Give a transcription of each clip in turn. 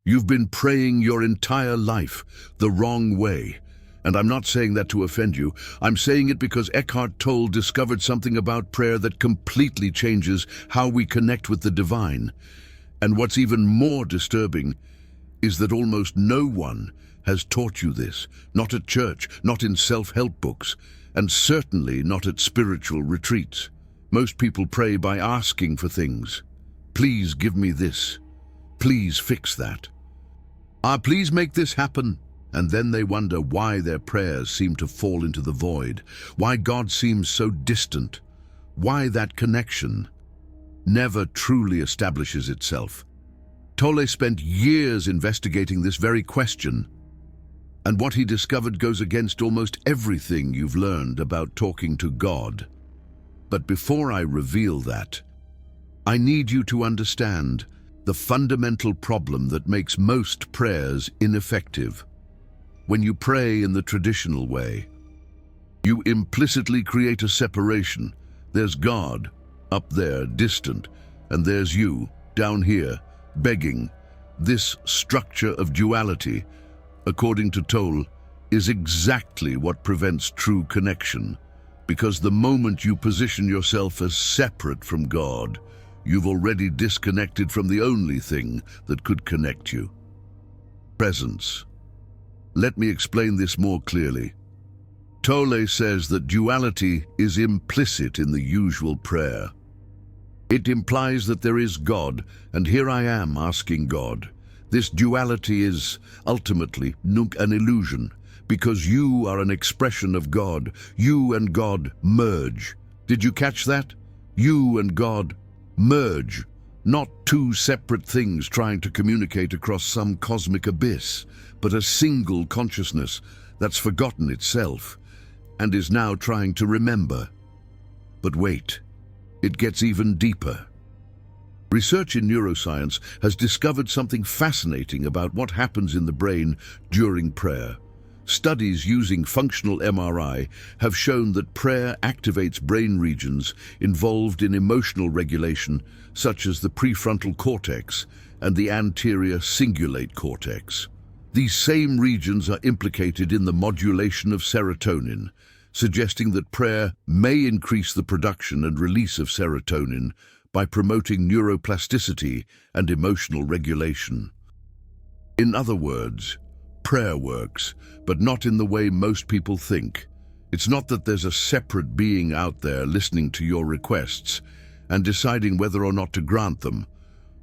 You've been praying your entire life the wrong way. And I'm not saying that to offend you. I'm saying it because Eckhart Tolle discovered something about prayer that completely changes how we connect with the divine. And what's even more disturbing is that almost no one has taught you this, not at church, not in self-help books, and certainly not at spiritual retreats. Most people pray by asking for things. Please give me this. Please fix that. Please make this happen. And then they wonder why their prayers seem to fall into the void, why God seems so distant, why that connection never truly establishes itself. Tolle spent years investigating this very question, and what he discovered goes against almost everything you've learned about talking to God. But before I reveal that, I need you to understand the fundamental problem that makes most prayers ineffective. When you pray in the traditional way, you implicitly create a separation. There's God, up there, distant, and there's you, down here, begging. This structure of duality, according to Tolle, is exactly what prevents true connection, because the moment you position yourself as separate from God, you've already disconnected from the only thing that could connect you: presence. Let me explain this more clearly. Tolle says that duality is implicit in the usual prayer. It implies that there is God, and here I am asking God. This duality is ultimately an illusion, because you are an expression of God. You and God merge. Did you catch that? You and God merge, not two separate things trying to communicate across some cosmic abyss, but a single consciousness that's forgotten itself and is now trying to remember. But wait, it gets even deeper. Research in neuroscience has discovered something fascinating about what happens in the brain during prayer. Studies using functional MRI have shown that prayer activates brain regions involved in emotional regulation, such as the prefrontal cortex and the anterior cingulate cortex. These same regions are implicated in the modulation of serotonin, suggesting that prayer may increase the production and release of serotonin by promoting neuroplasticity and emotional regulation. In other words, prayer works, but not in the way most people think. It's not that there's a separate being out there listening to your requests and deciding whether or not to grant them.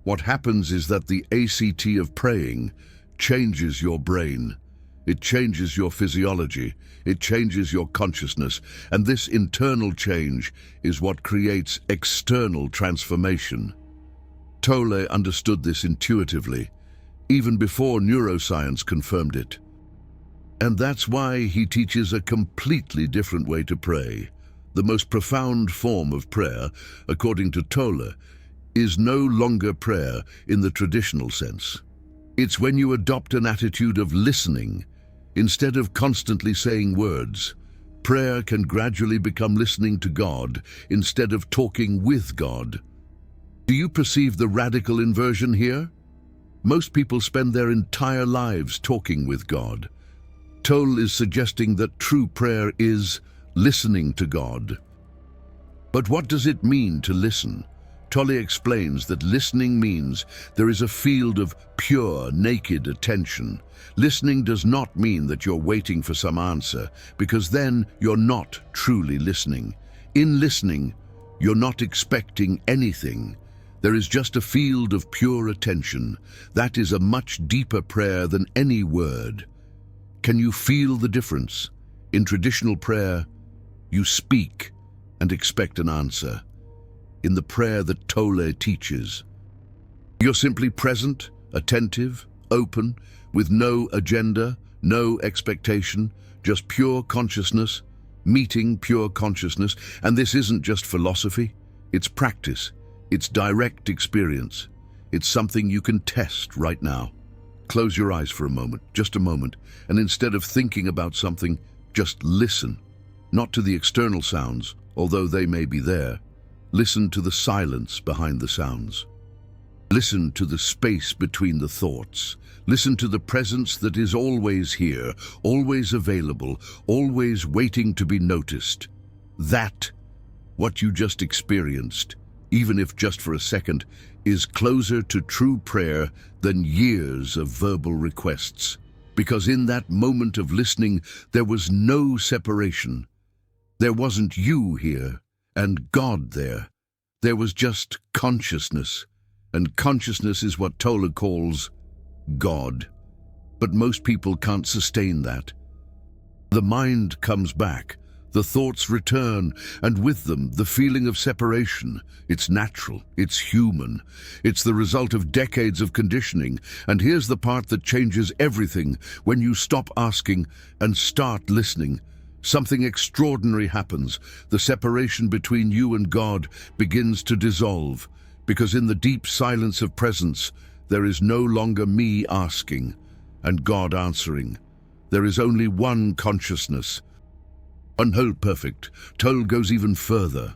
What happens is that the ACT of praying changes your brain. It changes your physiology. It changes your consciousness. And this internal change is what creates external transformation. Tolle understood this intuitively, even before neuroscience confirmed it. And that's why he teaches a completely different way to pray. The most profound form of prayer, according to Tolle, is no longer prayer in the traditional sense. It's when you adopt an attitude of listening instead of constantly saying words. Prayer can gradually become listening to God instead of talking with God. Do you perceive the radical inversion here? Most people spend their entire lives talking with God. Tolle is suggesting that true prayer is listening to God. But what does it mean to listen? Tolle explains that listening means there is a field of pure, naked attention. Listening does not mean that you're waiting for some answer, because then you're not truly listening. In listening, you're not expecting anything. There is just a field of pure attention. That is a much deeper prayer than any word. Can you feel the difference? In traditional prayer, you speak and expect an answer. In the prayer that Tolle teaches, you're simply present, attentive, open, with no agenda, no expectation, just pure consciousness, meeting pure consciousness. And this isn't just philosophy, it's practice. It's direct experience. It's something you can test right now. Close your eyes for a moment, just a moment, and instead of thinking about something, just listen. Not to the external sounds, although they may be there. Listen to the silence behind the sounds. Listen to the space between the thoughts. Listen to the presence that is always here, always available, always waiting to be noticed. That, what you just experienced, even if just for a second, is closer to true prayer than years of verbal requests. Because in that moment of listening, there was no separation. There wasn't you here and God there. There was just consciousness. And consciousness is what Tolle calls God. But most people can't sustain that. The mind comes back, the thoughts return, and with them the feeling of separation. It's natural, it's human, it's the result of decades of conditioning. And here's the part that changes everything. When you stop asking and start listening, something extraordinary happens. The separation between you and God begins to dissolve. Because in the deep silence of presence, there is no longer me asking and God answering. There is only one consciousness. On whole perfect, Tolle goes even further.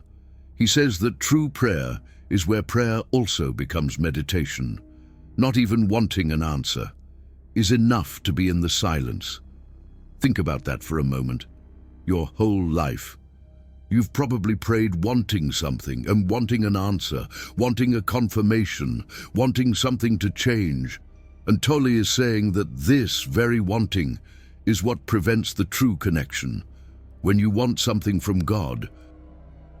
He says that true prayer is where prayer also becomes meditation. Not even wanting an answer is enough to be in the silence. Think about that for a moment. Your whole life. You've probably prayed wanting something and wanting an answer, wanting a confirmation, wanting something to change. And Tolle is saying that this very wanting is what prevents the true connection. When you want something from God,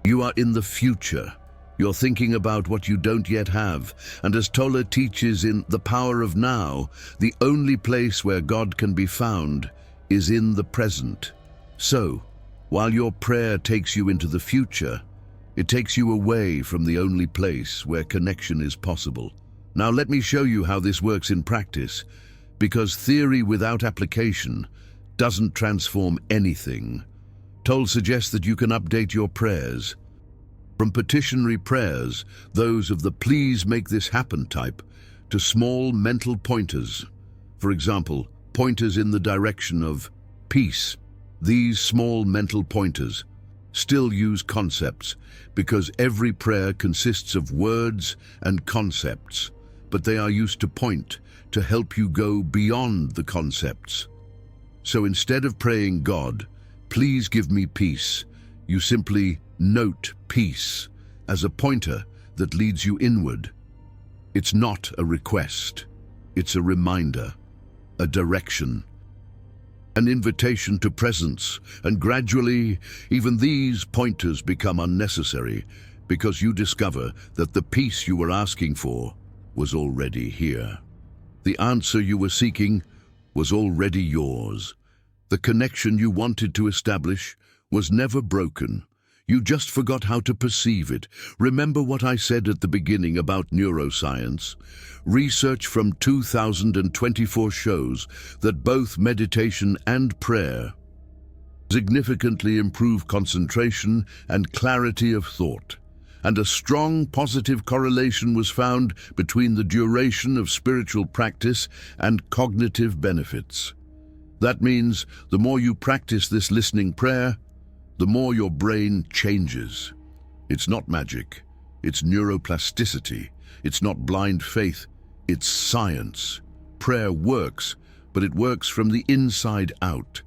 you are in the future. You're thinking about what you don't yet have. And as Tolle teaches in The Power of Now, the only place where God can be found is in the present. So, while your prayer takes you into the future, it takes you away from the only place where connection is possible. Now let me show you how this works in practice, because theory without application doesn't transform anything. Tolle suggests that you can update your prayers. From petitionary prayers, those of the please make this happen type, to small mental pointers. For example, pointers in the direction of peace. These small mental pointers still use concepts because every prayer consists of words and concepts, but they are used to point to help you go beyond the concepts. So instead of praying, God, please give me peace, you simply note peace as a pointer that leads you inward. It's not a request, it's a reminder, a direction, an invitation to presence, and gradually, even these pointers become unnecessary because you discover that the peace you were asking for was already here. The answer you were seeking was already yours. The connection you wanted to establish was never broken. You just forgot how to perceive it. Remember what I said at the beginning about neuroscience? Research from 2024 shows that both meditation and prayer significantly improve concentration and clarity of thought. And a strong positive correlation was found between the duration of spiritual practice and cognitive benefits. That means the more you practice this listening prayer, the more your brain changes. It's not magic, it's neuroplasticity. It's not blind faith, it's science. Prayer works, but it works from the inside out,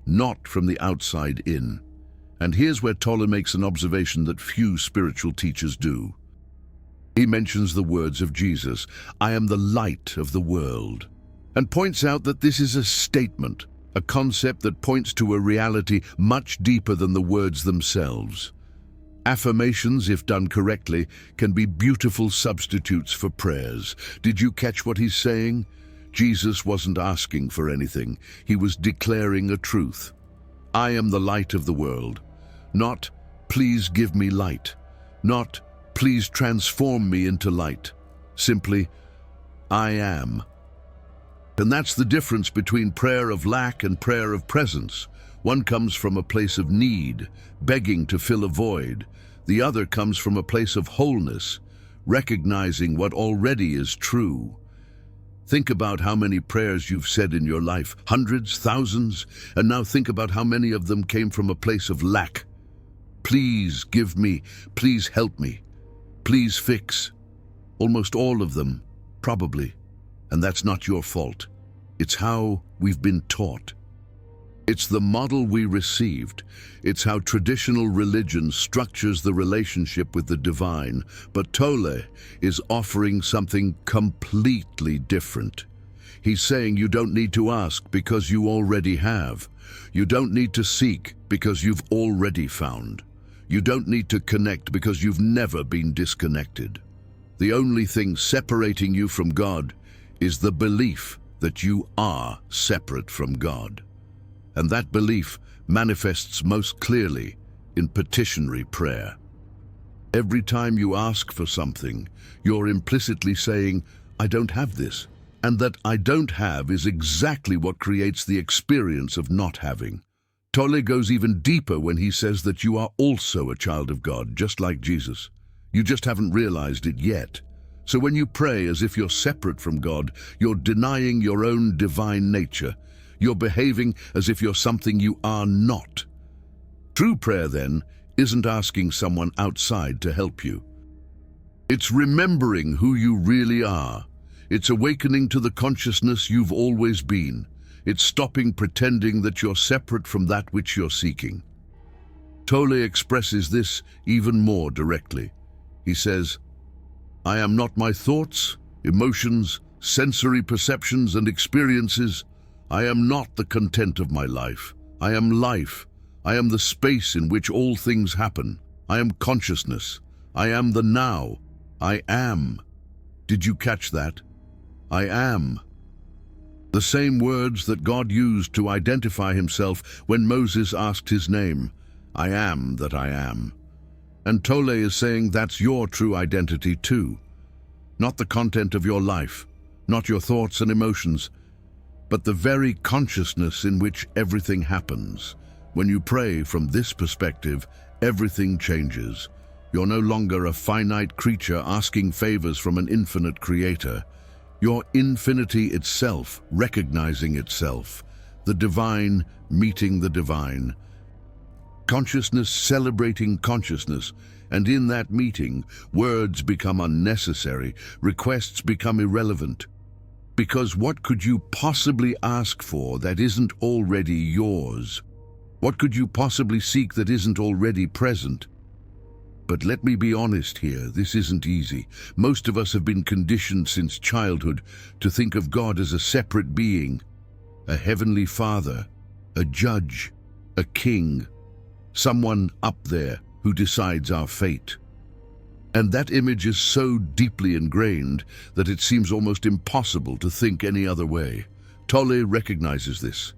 not from the outside in. And here's where Tolle makes an observation that few spiritual teachers do. He mentions the words of Jesus, "I am the light of the world," and points out that this is a statement, a concept that points to a reality much deeper than the words themselves. Affirmations, if done correctly, can be beautiful substitutes for prayers. Did you catch what he's saying? Jesus wasn't asking for anything. He was declaring a truth. I am the light of the world. Not, please give me light. Not, please transform me into light. Simply, I am. And that's the difference between prayer of lack and prayer of presence. One comes from a place of need, begging to fill a void. The other comes from a place of wholeness, recognizing what already is true. Think about how many prayers you've said in your life, hundreds, thousands, and now think about how many of them came from a place of lack. Please give me, please help me, please fix. Almost all of them, probably. And that's not your fault. It's how we've been taught. It's the model we received. It's how traditional religion structures the relationship with the divine. But Tolle is offering something completely different. He's saying you don't need to ask because you already have. You don't need to seek because you've already found. You don't need to connect because you've never been disconnected. The only thing separating you from God is the belief that you are separate from God. And that belief manifests most clearly in petitionary prayer. Every time you ask for something, you're implicitly saying, I don't have this. And that I don't have is exactly what creates the experience of not having. Tolle goes even deeper when he says that you are also a child of God, just like Jesus. You just haven't realized it yet. So when you pray as if you're separate from God, you're denying your own divine nature. You're behaving as if you're something you are not. True prayer, then, isn't asking someone outside to help you. It's remembering who you really are. It's awakening to the consciousness you've always been. It's stopping pretending that you're separate from that which you're seeking. Tolle expresses this even more directly. He says, I am not my thoughts, emotions, sensory perceptions and experiences. I am not the content of my life. I am life. I am the space in which all things happen. I am consciousness. I am the now. I am. Did you catch that? I am. The same words that God used to identify himself when Moses asked his name. I am that I am. And Tolle is saying that's your true identity too. Not the content of your life, not your thoughts and emotions, but the very consciousness in which everything happens. When you pray from this perspective, everything changes. You're no longer a finite creature asking favors from an infinite creator. You're infinity itself, recognizing itself. The divine meeting the divine. Consciousness celebrating consciousness, and in that meeting, words become unnecessary, requests become irrelevant. Because what could you possibly ask for that isn't already yours? What could you possibly seek that isn't already present? But let me be honest here, this isn't easy. Most of us have been conditioned since childhood to think of God as a separate being, a heavenly father, a judge, a king, someone up there who decides our fate. And that image is so deeply ingrained that it seems almost impossible to think any other way. Tolle recognizes this.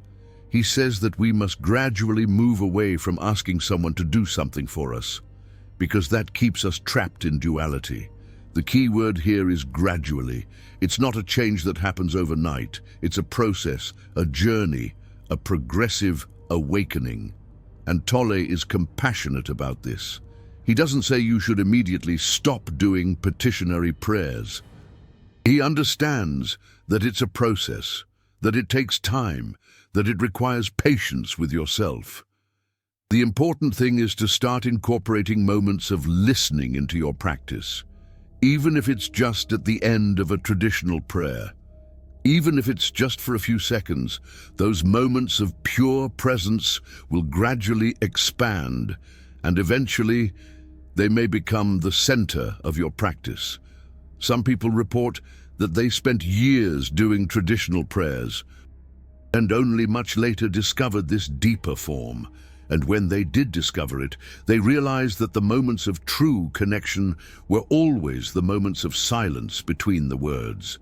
He says that we must gradually move away from asking someone to do something for us, because that keeps us trapped in duality. The key word here is gradually. It's not a change that happens overnight. It's a process, a journey, a progressive awakening. And Tolle is compassionate about this. He doesn't say you should immediately stop doing petitionary prayers. He understands that it's a process, that it takes time, that it requires patience with yourself. The important thing is to start incorporating moments of listening into your practice, even if it's just at the end of a traditional prayer. Even if it's just for a few seconds, those moments of pure presence will gradually expand, and eventually they may become the center of your practice. Some people report that they spent years doing traditional prayers, and only much later discovered this deeper form. And when they did discover it, they realized that the moments of true connection were always the moments of silence between the words.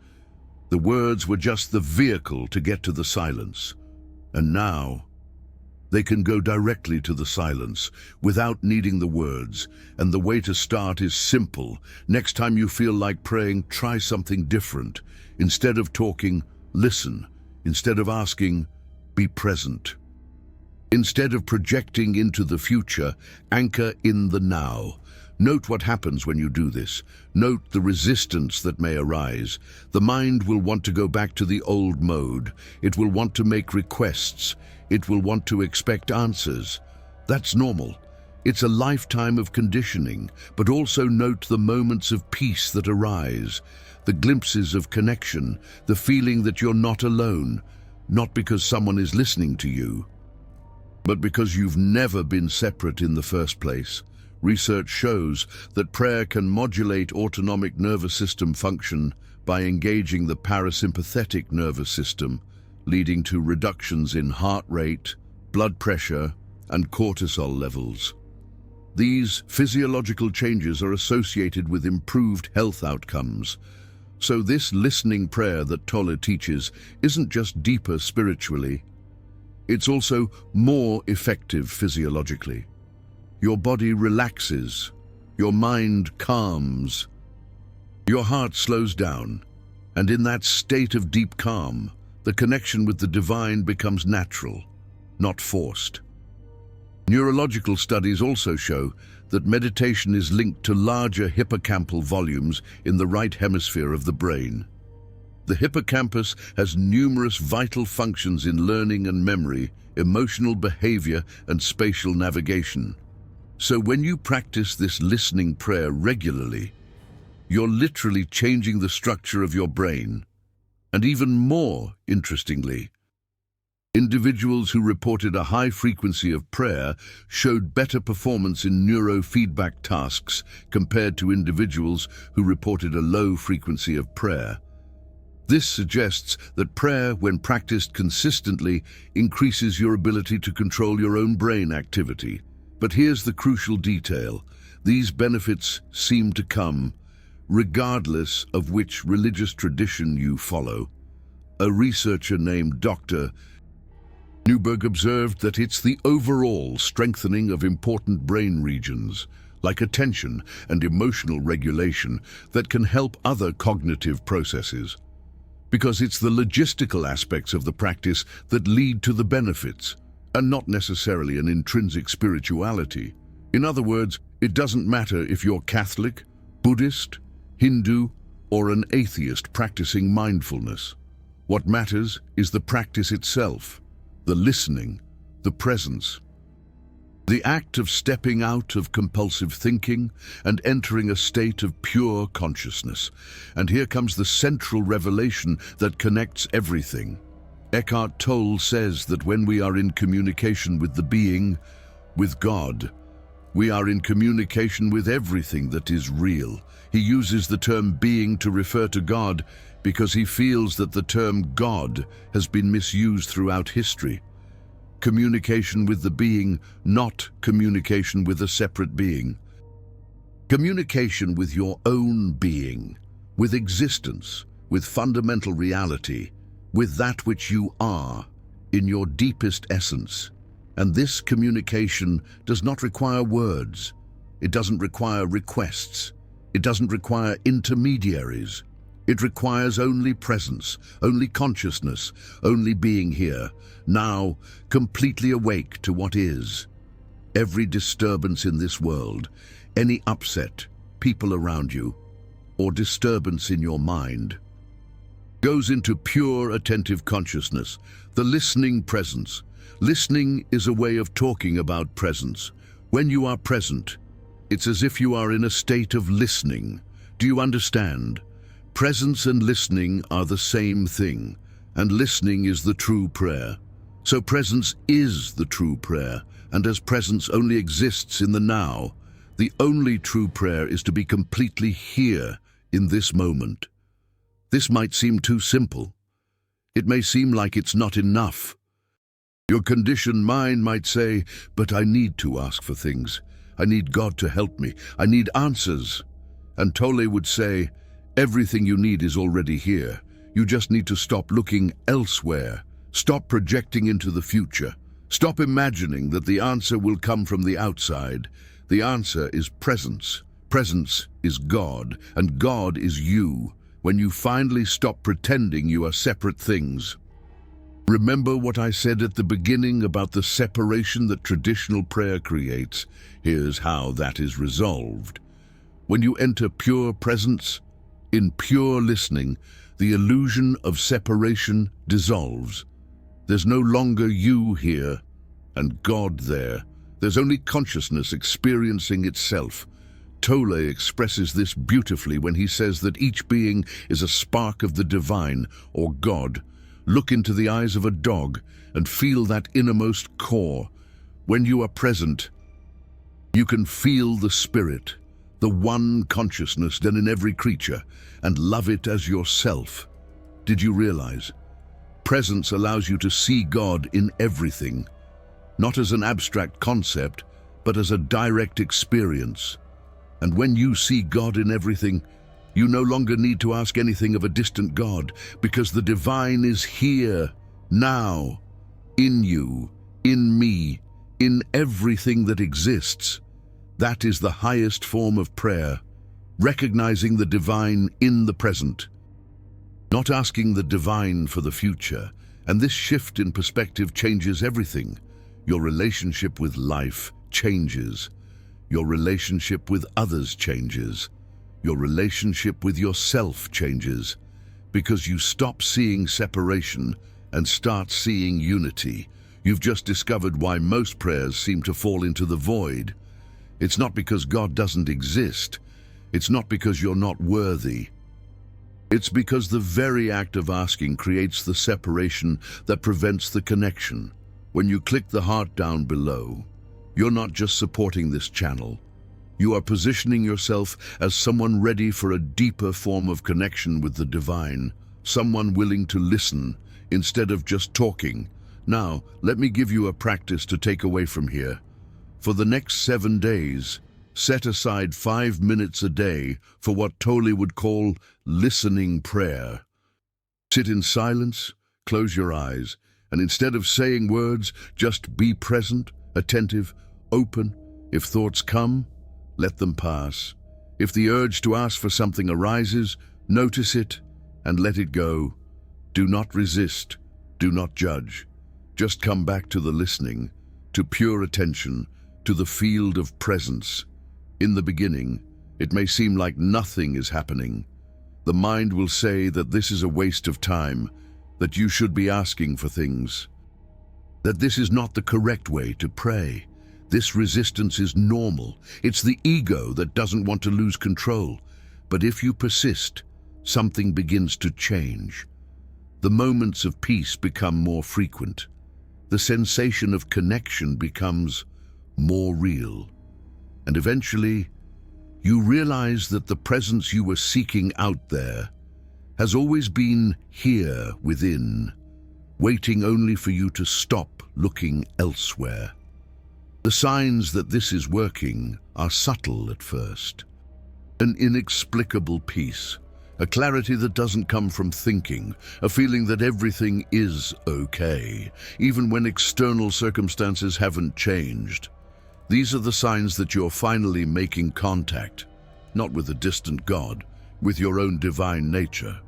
The words were just the vehicle to get to the silence. And now, they can go directly to the silence without needing the words. And the way to start is simple. Next time you feel like praying, try something different. Instead of talking, listen. Instead of asking, be present. Instead of projecting into the future, anchor in the now. Note what happens when you do this. Note the resistance that may arise. The mind will want to go back to the old mode. It will want to make requests. It will want to expect answers. That's normal. It's a lifetime of conditioning, but also note the moments of peace that arise, the glimpses of connection, the feeling that you're not alone, not because someone is listening to you, but because you've never been separate in the first place. Research shows that prayer can modulate autonomic nervous system function by engaging the parasympathetic nervous system, leading to reductions in heart rate, blood pressure, and cortisol levels. These physiological changes are associated with improved health outcomes. So this listening prayer that Tolle teaches isn't just deeper spiritually, it's also more effective physiologically. Your body relaxes, your mind calms, your heart slows down, and in that state of deep calm, the connection with the divine becomes natural, not forced. Neurological studies also show that meditation is linked to larger hippocampal volumes in the right hemisphere of the brain. The hippocampus has numerous vital functions in learning and memory, emotional behavior, and spatial navigation. So when you practice this listening prayer regularly, you're literally changing the structure of your brain. And even more interestingly, individuals who reported a high frequency of prayer showed better performance in neurofeedback tasks compared to individuals who reported a low frequency of prayer. This suggests that prayer, when practiced consistently, increases your ability to control your own brain activity. But here's the crucial detail. These benefits seem to come regardless of which religious tradition you follow. A researcher named Dr. Newberg observed that it's the overall strengthening of important brain regions, like attention and emotional regulation, that can help other cognitive processes. Because it's the logistical aspects of the practice that lead to the benefits, and not necessarily an intrinsic spirituality. In other words, it doesn't matter if you're Catholic, Buddhist, Hindu, or an atheist practicing mindfulness. What matters is the practice itself, the listening, the presence. The act of stepping out of compulsive thinking and entering a state of pure consciousness. And here comes the central revelation that connects everything. Eckhart Tolle says that when we are in communication with the being, with God, we are in communication with everything that is real. He uses the term being to refer to God because he feels that the term God has been misused throughout history. Communication with the being, not communication with a separate being. Communication with your own being, with existence, with fundamental reality, with that which you are, in your deepest essence. And this communication does not require words. It doesn't require requests. It doesn't require intermediaries. It requires only presence, only consciousness, only being here, now, completely awake to what is. Every disturbance in this world, any upset, people around you, or disturbance in your mind, goes into pure attentive consciousness, the listening presence. Listening is a way of talking about presence. When you are present, it's as if you are in a state of listening. Do you understand? Presence and listening are the same thing, and listening is the true prayer. So presence is the true prayer, and as presence only exists in the now, the only true prayer is to be completely here in this moment. This might seem too simple. It may seem like it's not enough. Your conditioned mind might say, but I need to ask for things. I need God to help me. I need answers. And Tolle would say, everything you need is already here. You just need to stop looking elsewhere. Stop projecting into the future. Stop imagining that the answer will come from the outside. The answer is presence. Presence is God, and God is you. When you finally stop pretending you are separate things. Remember what I said at the beginning about the separation that traditional prayer creates? Here's how that is resolved. When you enter pure presence, in pure listening, the illusion of separation dissolves. There's no longer you here and God there, There's only consciousness experiencing itself. Tolle expresses this beautifully when he says that each being is a spark of the divine, or God. Look into the eyes of a dog and feel that innermost core. When you are present, you can feel the spirit, the one consciousness then in every creature, and love it as yourself. Did you realize? Presence allows you to see God in everything, not as an abstract concept, but as a direct experience. And when you see God in everything, you no longer need to ask anything of a distant God, because the divine is here, now, in you, in me, in everything that exists. That is the highest form of prayer, recognizing the divine in the present, not asking the divine for the future. And this shift in perspective changes everything. Your relationship with life changes. Your relationship with others changes. Your relationship with yourself changes, because you stop seeing separation and start seeing unity. You've just discovered why most prayers seem to fall into the void. It's not because God doesn't exist. It's not because you're not worthy. It's because the very act of asking creates the separation that prevents the connection. When you click the heart down below, you're not just supporting this channel. You are positioning yourself as someone ready for a deeper form of connection with the divine, someone willing to listen instead of just talking. Now, let me give you a practice to take away from here. For the next 7 days, set aside 5 minutes a day for what Tolle would call listening prayer. Sit in silence, close your eyes, and instead of saying words, just be present, attentive, open. If thoughts come, let them pass. If the urge to ask for something arises, notice it and let it go. Do not resist, do not judge. Just come back to the listening, to pure attention, to the field of presence. In the beginning, it may seem like nothing is happening. The mind will say that this is a waste of time, that you should be asking for things, that this is not the correct way to pray. This resistance is normal. It's the ego that doesn't want to lose control. But if you persist, something begins to change. The moments of peace become more frequent. The sensation of connection becomes more real. And eventually, you realize that the presence you were seeking out there has always been here within, waiting only for you to stop looking elsewhere. The signs that this is working are subtle at first. An inexplicable peace, a clarity that doesn't come from thinking, a feeling that everything is okay, even when external circumstances haven't changed. These are the signs that you're finally making contact, not with a distant God, with your own divine nature.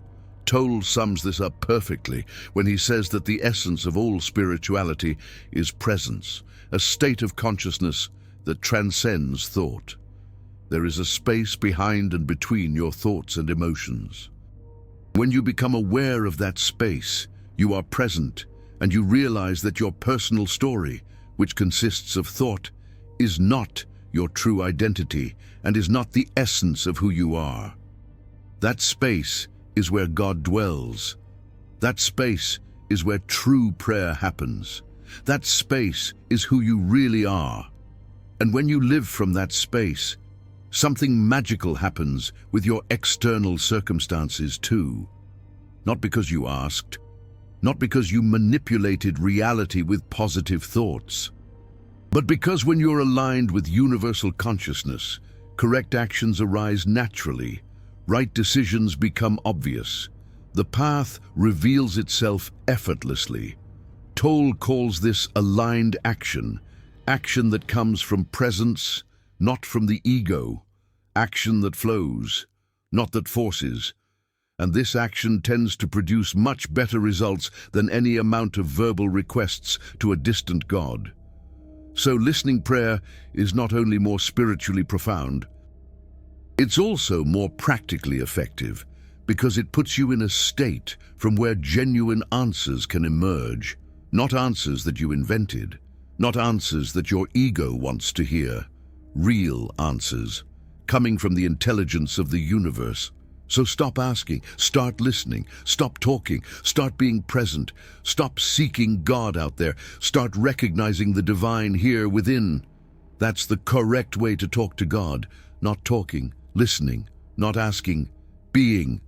Tolle sums this up perfectly when he says that the essence of all spirituality is presence, a state of consciousness that transcends thought. There is a space behind and between your thoughts and emotions. When you become aware of that space, you are present, and you realize that your personal story, which consists of thought, is not your true identity and is not the essence of who you are. That space is where God dwells. That space is where true prayer happens. That space is who you really are. And when you live from that space, something magical happens with your external circumstances too. Not because you asked, not because you manipulated reality with positive thoughts, but because when you're aligned with universal consciousness, correct actions arise naturally, right decisions become obvious, the path reveals itself effortlessly. Tolle calls this aligned action, action that comes from presence, not from the ego, action that flows, not that forces. And this action tends to produce much better results than any amount of verbal requests to a distant God. So listening prayer is not only more spiritually profound, it's also more practically effective because it puts you in a state from where genuine answers can emerge, not answers that you invented, Not answers that your ego wants to hear. Real answers, coming from the intelligence of the universe. So stop asking, start listening, stop talking, start being present, stop seeking God out there, start recognizing the divine here within. That's the correct way to talk to God. Not talking, listening, not asking, being.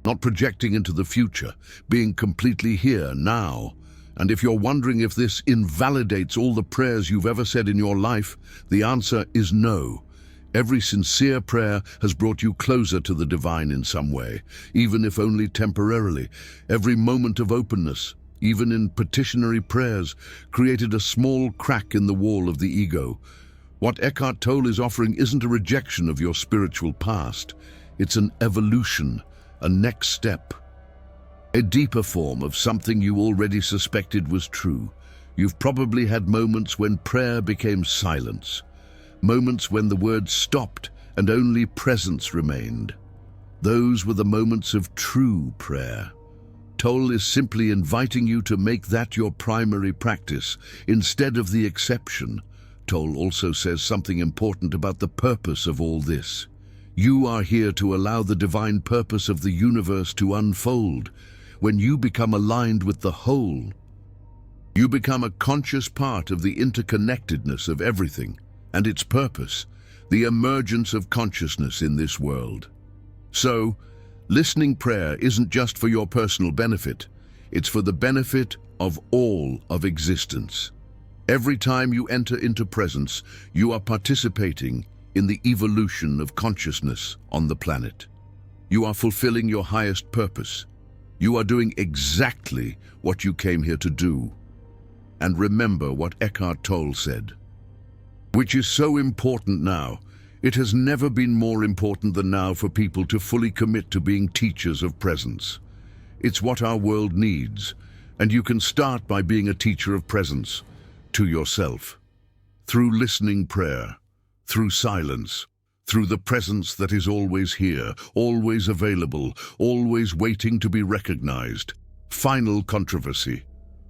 Not projecting into the future, being completely here, now. And if you're wondering if this invalidates all the prayers you've ever said in your life, the answer is no. Every sincere prayer has brought you closer to the divine in some way, even if only temporarily. Every moment of openness, even in petitionary prayers, created a small crack in the wall of the ego. What Eckhart Tolle is offering isn't a rejection of your spiritual past. It's an evolution, a next step. A deeper form of something you already suspected was true. You've probably had moments when prayer became silence. Moments when the words stopped and only presence remained. Those were the moments of true prayer. Tolle is simply inviting you to make that your primary practice, instead of the exception. Tolle also says something important about the purpose of all this. You are here to allow the divine purpose of the universe to unfold. When you become aligned with the whole, you become a conscious part of the interconnectedness of everything and its purpose, the emergence of consciousness in this world. So, listening prayer isn't just for your personal benefit, it's for the benefit of all of existence. Every time you enter into presence, you are participating in the evolution of consciousness on the planet. You are fulfilling your highest purpose. You are doing exactly what you came here to do. And remember what Eckhart Tolle said, which is so important now. It has never been more important than now for people to fully commit to being teachers of presence. It's what our world needs, and you can start by being a teacher of presence to yourself. Through listening prayer, through silence, through the presence that is always here, always available, always waiting to be recognized. Final controversy.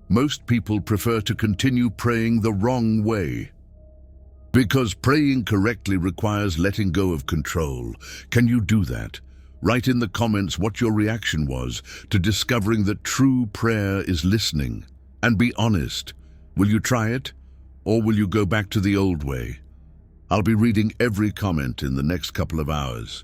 Most people prefer to continue praying the wrong way. Because praying correctly requires letting go of control. Can you do that? Write in the comments what your reaction was to discovering that true prayer is listening. And be honest. Will you try it? Or will you go back to the old way? I'll be reading every comment in the next couple of hours.